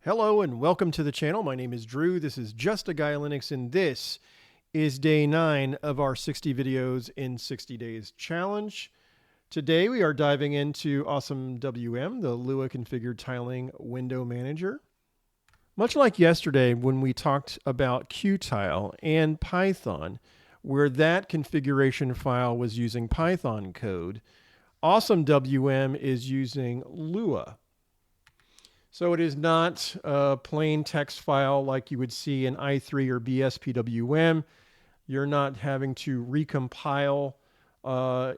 Hello and welcome to the channel. My name is Drew. This is JustAGuyLinux and this is day 9 of our 60 videos in 60 days challenge. Today we are diving into awesomewm, the Lua configured tiling window manager. Much like yesterday when we talked about Qtile and Python, where that configuration file was using Python code, awesomewm is using Lua. So it is not a plain text file like you would see in i3 or BSPWM. You're not having to recompile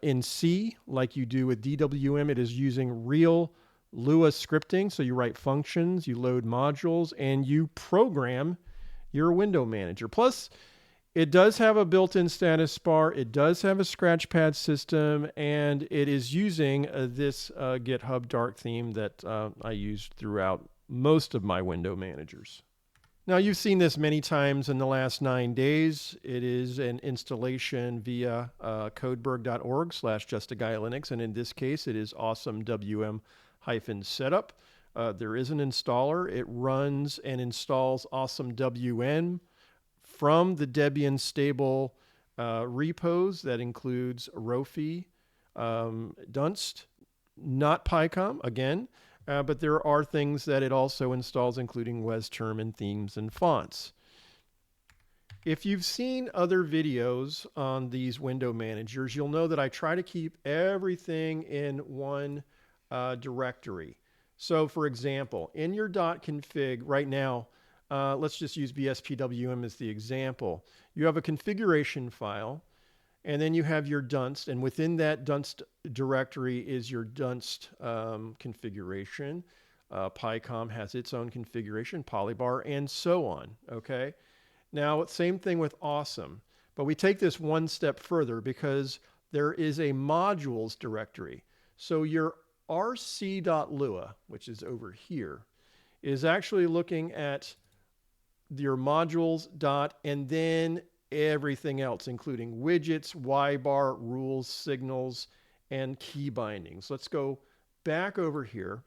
in C like you do with DWM. It is using real Lua scripting. So you write functions, you load modules, and you program your window manager. Plus, it does have a built-in status bar. It does have a scratchpad system, and it is using this GitHub dark theme that I use throughout most of my window managers. Now, you've seen this many times in the last 9 days. It is an installation via codeberg.org/JustAGuyLinux, and in this case, it is awesomewm-setup. There is an installer. It runs and installs awesomewm from the Debian stable repos that includes Rofi, Dunst, not PyCom again, but there are things that it also installs, including WesTerm and themes and fonts. If you've seen other videos on these window managers, you'll know that I try to keep everything in one directory. So for example, in your .config right now, let's just use BSPWM as the example. You have a configuration file, and then you have your Dunst, and within that Dunst directory is your Dunst configuration. PyCom has its own configuration, Polybar, and so on, okay? Now, same thing with Awesome, but we take this one step further because there is a modules directory. So your rc.lua, which is over here, is actually looking at your modules and then everything else, including widgets, ybar, rules, signals, and key bindings. Let's go back over here.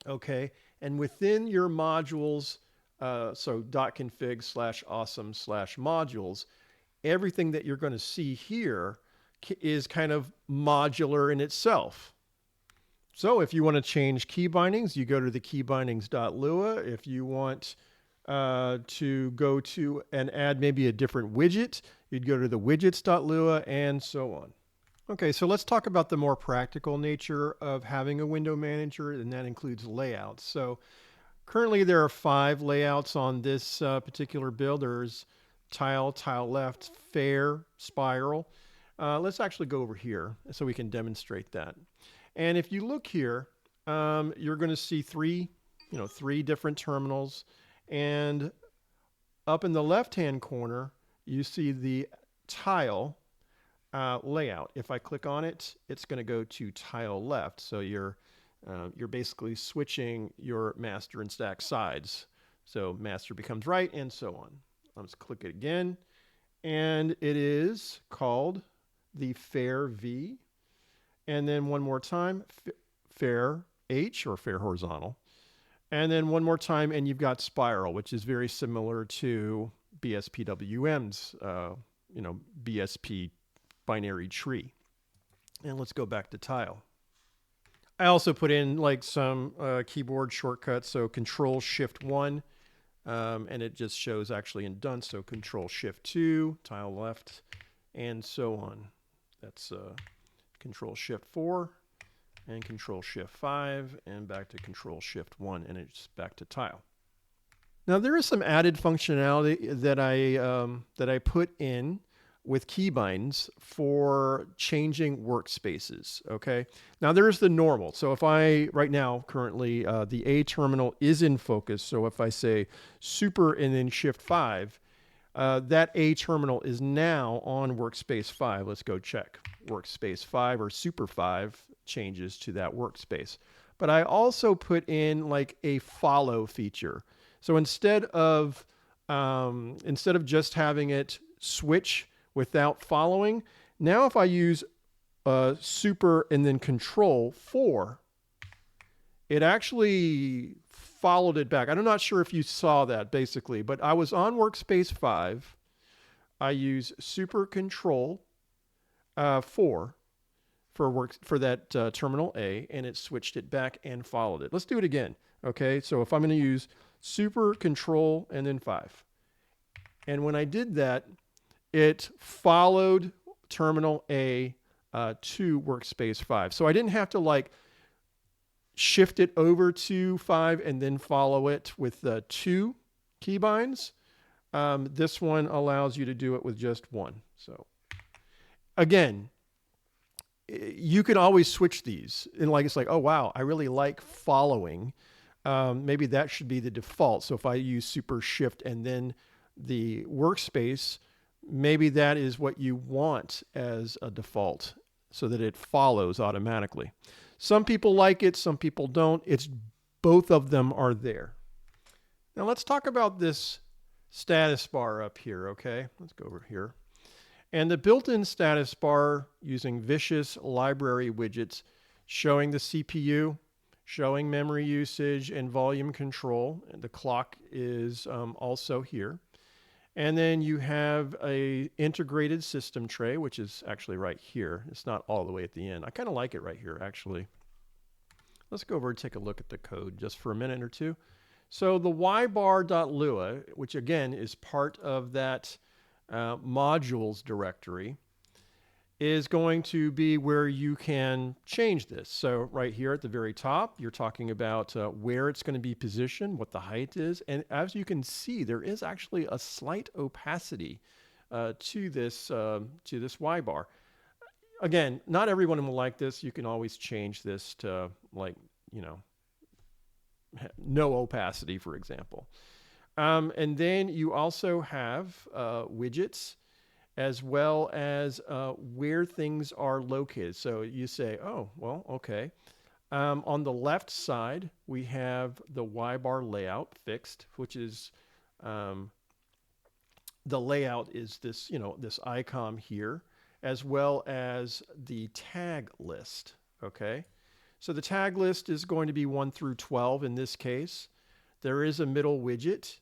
Okay, and within your modules, so .config/awesome/modules, everything that you're going to see here is kind of modular in itself. So if you want to change key bindings, you go to the keybindings.lua. If you want to go to and add maybe a different widget, you'd go to the widgets.lua and so on. Okay, so let's talk about the more practical nature of having a window manager, and that includes layouts. So currently there are 5 layouts on this particular build. There's tile, tile left, fair, spiral. Let's actually go over here so we can demonstrate that. And if you look here, you're going to see 3 different terminals. And up in the left-hand corner, you see the tile layout. If I click on it, it's going to go to tile left. So you're basically switching your master and stack sides. So master becomes right and so on. Let's click it again. And it is called the fair V. And then one more time, fair H, or fair horizontal. And then one more time, and you've got spiral, which is very similar to BSPWM's, BSP binary tree. And let's go back to tile. I also put in like some keyboard shortcuts, so Control-Shift-1, and it just shows actually in Dunst, so Control-Shift-2, tile left, and so on. That's Control-Shift-4. And Control-Shift-5, and back to Control-Shift-1, and it's back to tile. Now there is some added functionality that I put in with keybinds for changing workspaces. Okay. Now there's the normal. So if I right now currently the A terminal is in focus. So if I say super and then Shift-5, that A terminal is now on workspace 5. Let's go check. Workspace 5 or super 5 changes to that workspace. But I also put in like a follow feature. So instead of just having it switch without following, now if I use super and then Control 4, it actually followed it back. I'm not sure if you saw that basically, but I was on workspace 5. I use super control 4 for that terminal A, and it switched it back and followed it. Let's do it again. Okay, so if I'm going to use super control and then 5, and when I did that, it followed terminal A to workspace 5. So I didn't have to like shift it over to 5 and then follow it with the 2 keybinds. This one allows you to do it with just 1. So again, you can always switch these. And like, it's like, oh, wow, I really like following. Maybe that should be the default. So if I use super shift and then the workspace, maybe that is what you want as a default so that it follows automatically. Some people like it, some people don't. It's both of them are there. Now let's talk about this status bar up here, okay? Let's go over here. And the built-in status bar using vicious library widgets showing the CPU, showing memory usage and volume control. And the clock is also here. And then you have a integrated system tray, which is actually right here. It's not all the way at the end. I kind of like it right here, actually. Let's go over and take a look at the code just for a minute or two. So the ybar.lua, which again is part of that modules directory, is going to be where you can change this. So right here at the very top, you're talking about where it's going to be positioned, what the height is. And as you can see, there is actually a slight opacity to this Y-bar. Again, not everyone will like this. You can always change this to like, you know, no opacity, for example. And then you also have widgets, as well as where things are located. So you say, oh, well, okay. On the left side, we have the Y-bar layout fixed, which is the layout is this, you know, this icon here, as well as the tag list, okay? So the tag list is going to be 1 through 12 in this case. There is a middle widget.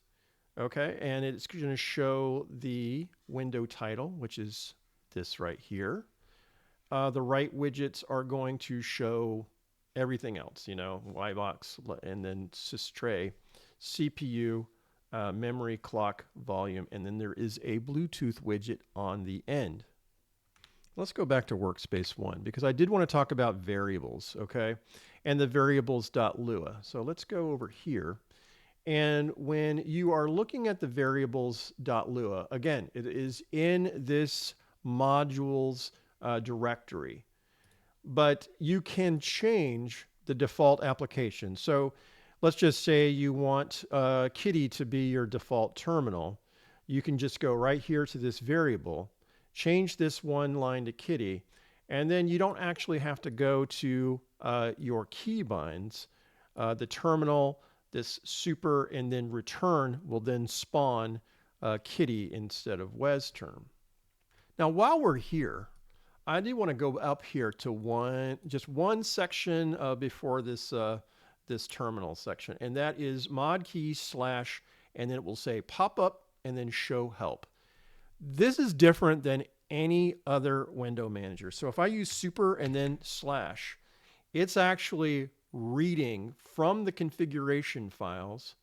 Okay, and it's going to show the window title, which is this right here. The right widgets are going to show everything else, you know, Y-box, and then sys-tray, CPU, memory, clock, volume, and then there is a Bluetooth widget on the end. Let's go back to workspace 1 because I did want to talk about variables, okay, and the variables.lua. So let's go over here. And when you are looking at the variables.lua, again, it is in this modules directory, but you can change the default application. So let's just say you want Kitty to be your default terminal. You can just go right here to this variable, change this one line to Kitty, and then you don't actually have to go to your keybinds. The terminal, this super, and then return will then spawn Kitty instead of WesTerm. Now, while we're here, I do want to go up here to just one section before this this terminal section, and that is mod key slash, and then it will say pop up and then show help. This is different than any other window manager. So if I use super and then slash, it's actually reading from the configuration files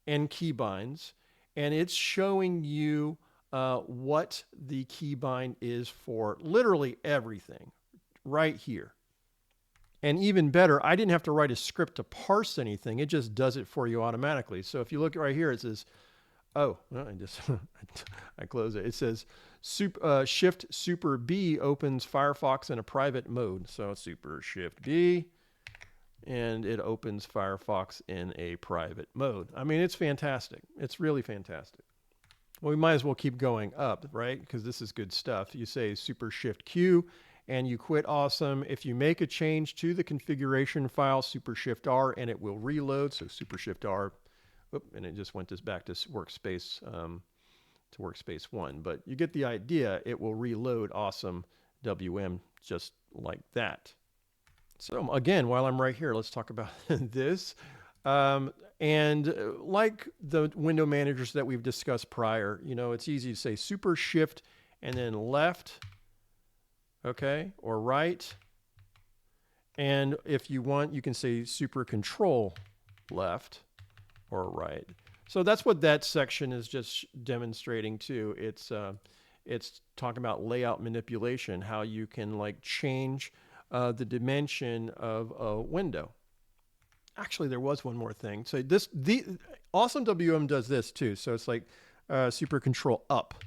and keybinds, and it's showing you what the keybind is for literally everything right here. And even better, I didn't have to write a script to parse anything. It just does it for you automatically. So if you look right here, it says, oh, well, I just I close it. It says Shift Super B opens Firefox in a private mode. So Super Shift B, and it opens Firefox in a private mode. I mean, it's fantastic. It's really fantastic. Well, we might as well keep going up, right? Because this is good stuff. You say Super Shift Q and you quit Awesome. If you make a change to the configuration file, Super Shift R, and it will reload. So Super Shift R, and it just went back to workspace 1. But you get the idea. It will reload Awesome WM just like that. So again, while I'm right here, let's talk about this. And like the window managers that we've discussed prior, you know, it's easy to say super shift and then left, okay, or right. And if you want, you can say super control left or right. So that's what that section is just demonstrating too. It's talking about layout manipulation, how you can like change the dimension of a window. Actually, there was one more thing. So the awesomewm does this too. So it's like super control up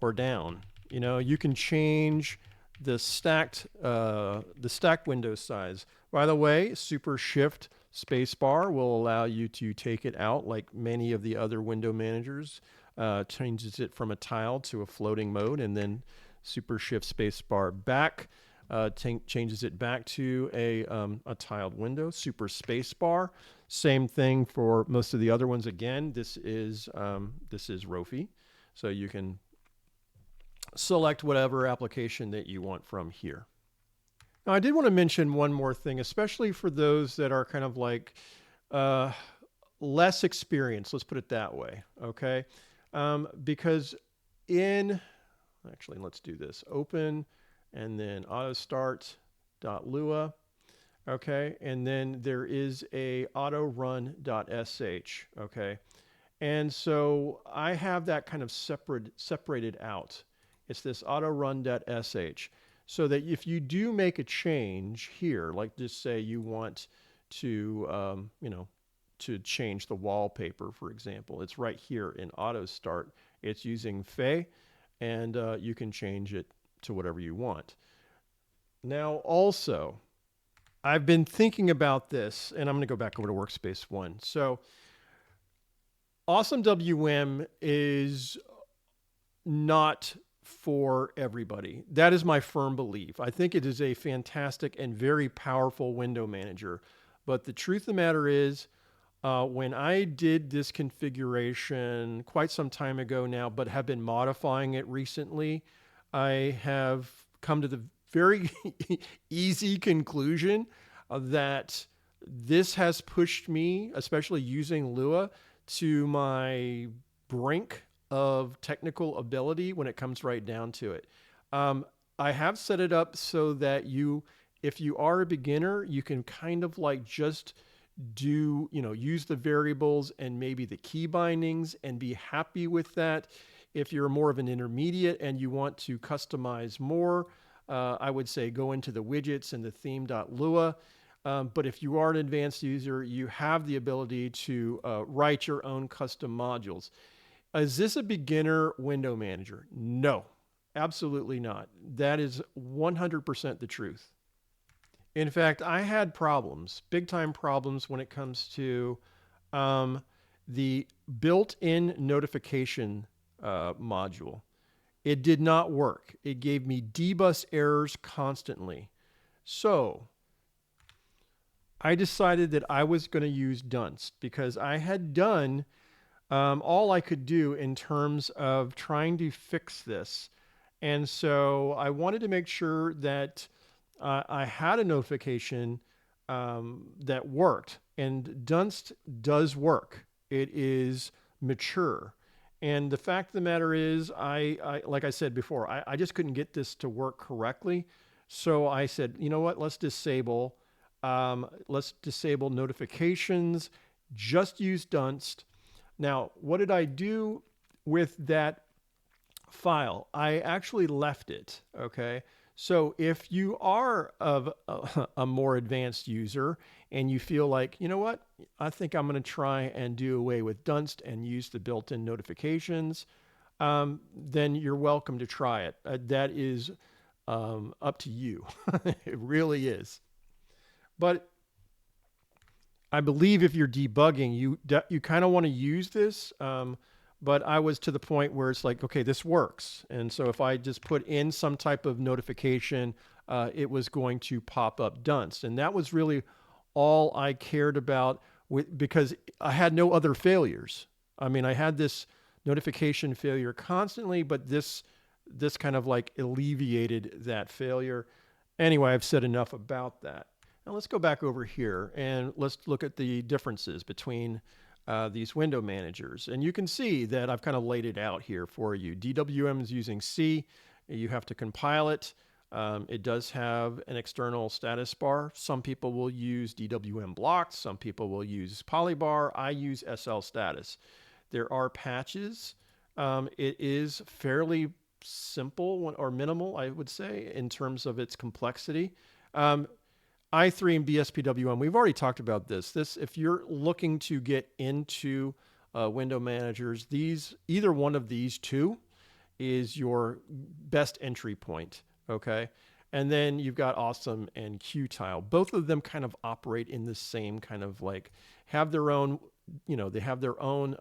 or down. You know, you can change the stacked window size. By the way, super shift spacebar will allow you to take it out like many of the other window managers. Changes it from a tile to a floating mode, and then super shift spacebar back changes it back to a tiled window. Super spacebar, same thing for most of the other ones. Again, this is Rofi, so you can select whatever application that you want from here. Now, I did want to mention one more thing, especially for those that are kind of like less experienced. Let's put it that way, okay? Because actually, let's do this. Open and then autostart.lua, okay? And then there is a autorun.sh, okay? And so I have that kind of separated out. It's this autorun.sh. So that if you do make a change here, like just say you want to, to change the wallpaper, for example, it's right here in AutoStart. It's using Fey, and you can change it to whatever you want. Now, also, I've been thinking about this, and I'm going to go back over to Workspace 1. So, awesomewm is not for everybody. That is my firm belief. I think it is a fantastic and very powerful window manager. But the truth of the matter is, when I did this configuration quite some time ago now, but have been modifying it recently, I have come to the very easy conclusion that this has pushed me, especially using Lua, to my brink of technical ability when it comes right down to it. I have set it up so that if you are a beginner, you can kind of like just use the variables and maybe the key bindings and be happy with that. If you're more of an intermediate and you want to customize more, I would say go into the widgets and the theme.lua. But if you are an advanced user, you have the ability to write your own custom modules. Is this a beginner window manager? No, absolutely not. That is 100% the truth. In fact, I had problems, big time problems when it comes to the built-in notification module. It did not work. It gave me dbus errors constantly. So I decided that I was going to use Dunst because I had done all I could do in terms of trying to fix this. And so I wanted to make sure that I had a notification that worked. And Dunst does work. It is mature. And the fact of the matter is, I like I said before, I just couldn't get this to work correctly. So I said, you know what, let's disable notifications, just use Dunst. Now, what did I do with that file? I actually left it, okay? So if you are of a more advanced user and you feel like, you know what, I think I'm going to try and do away with Dunst and use the built-in notifications, then you're welcome to try it. That is up to you. It really is. But I believe if you're debugging, you kind of want to use this. But I was to the point where it's like, okay, this works. And so if I just put in some type of notification, it was going to pop up Dunst. And that was really all I cared about because I had no other failures. I mean, I had this notification failure constantly, but this kind of like alleviated that failure. Anyway, I've said enough about that. Now let's go back over here and let's look at the differences between these window managers. And you can see that I've kind of laid it out here for you. DWM is using C. You have to compile it. It does have an external status bar. Some people will use DWM blocks. Some people will use polybar. I use SL status. There are patches. It is fairly simple or minimal, I would say, in terms of its complexity. I3 and BSPWM, we've already talked about this. If you're looking to get into window managers, either one of these two is your best entry point, okay? And then you've got Awesome and Qtile. Both of them kind of operate in the same kind of like, have their own, they have their own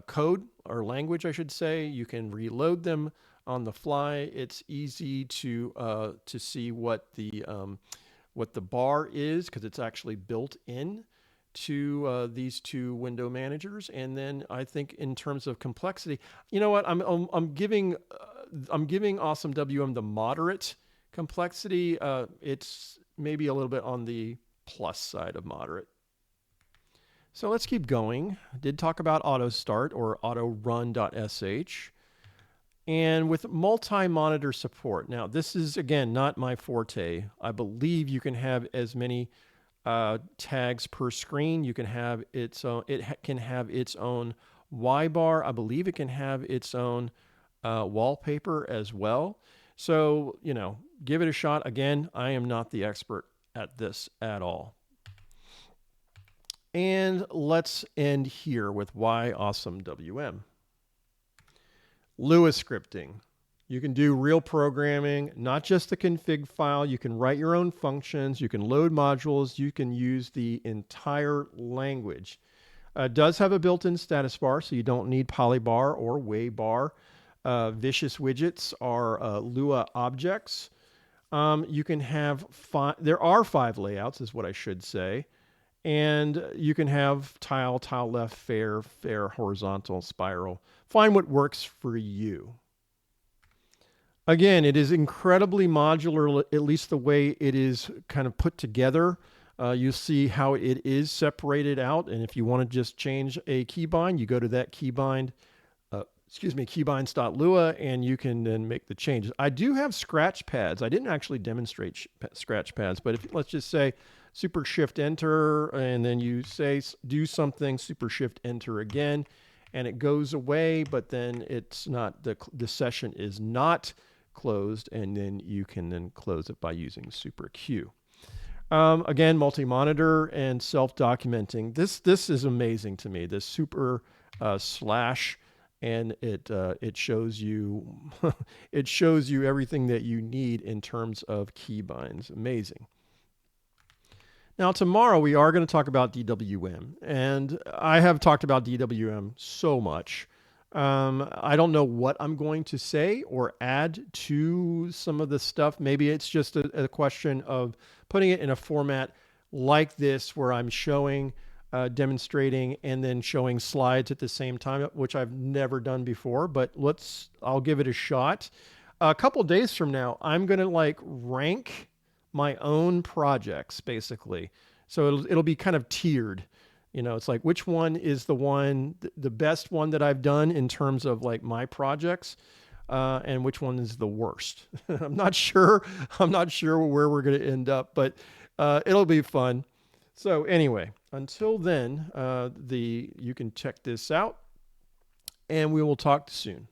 code or language, I should say. You can reload them on the fly. It's easy to see what the bar is, because it's actually built in to these two window managers. And then I think in terms of complexity, you know what? I'm giving awesomewm the moderate complexity. It's maybe a little bit on the plus side of moderate. So let's keep going. I did talk about auto start or autorun.sh. And with multi-monitor support. Now, this is, again, not my forte. I believe you can have as many tags per screen. You can have its own, it can have its own Y bar. I believe it can have its own wallpaper as well. So, give it a shot. Again, I am not the expert at this at all. And let's end here with why awesomewm. Lua scripting. You can do real programming, not just the config file. You can write your own functions. You can load modules. You can use the entire language. It does have a built-in status bar, so you don't need polybar or waybar. Vicious widgets are Lua objects. You can have there are 5 layouts, is what I should say. And you can have tile, tile left, fair, horizontal, spiral. Find what works for you. Again, it is incredibly modular, at least the way it is kind of put together. You see how it is separated out. And if you want to just change a keybind, you go to that keybind, keybinds.lua, and you can then make the changes. I do have scratch pads. I didn't actually demonstrate scratch pads, but let's just say Super Shift Enter, and then you say do something, Super Shift Enter again, and it goes away, but then it's not, the session is not closed, and then you can then close it by using Super Q. Again, multi-monitor and self-documenting. This is amazing to me, this super slash, and it shows you it shows you everything that you need in terms of keybinds. Amazing. Now, tomorrow we are going to talk about DWM, and I have talked about DWM so much. I don't know what I'm going to say or add to some of the stuff. Maybe it's just a question of putting it in a format like this, where I'm showing, demonstrating, and then showing slides at the same time, which I've never done before, but I'll give it a shot. A couple days from now, I'm going to rank my own projects, basically. So it'll be kind of tiered. It's like, which one is the best one that I've done in terms of my projects, and which one is the worst. I'm not sure where we're going to end up, but it'll be fun. So anyway, until then, you can check this out, and we will talk soon.